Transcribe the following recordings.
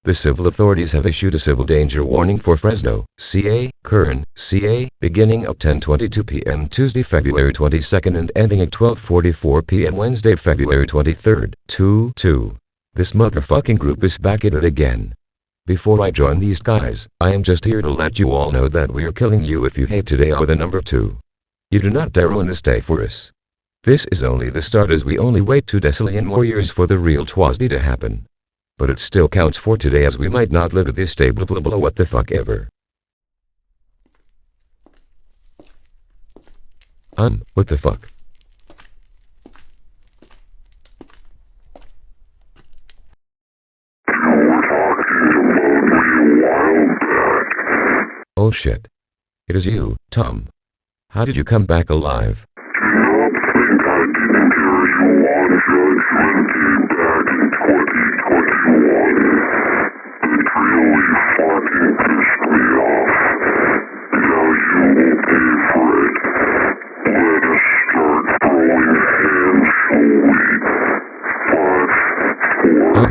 The civil authorities have issued a civil danger warning for Fresno, CA, Kern, CA, beginning at 10:22 p.m. Tuesday, February 22nd and ending at 12:44 p.m. Wednesday, February 23rd, 2/2. This motherfucking group is back at it again. Before I join these guys, I am just here to let you all know that we are killing you if you hate today or the number 2. You do not dare ruin this day for us. This is only the start, as we only wait 2 decillion more years for the real Twosday to happen. But it still counts for today, as we might not live at this day, blah blah blah what the fuck ever. What the fuck? Oh shit. It is you, Tom. How did you come back alive?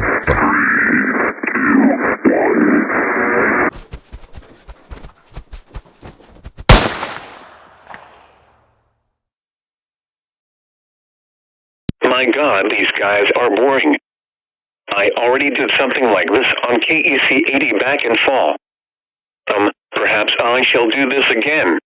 Fuck. My god, these guys are boring. I already did something like this on KEC 80 back in fall. Perhaps I shall do this again.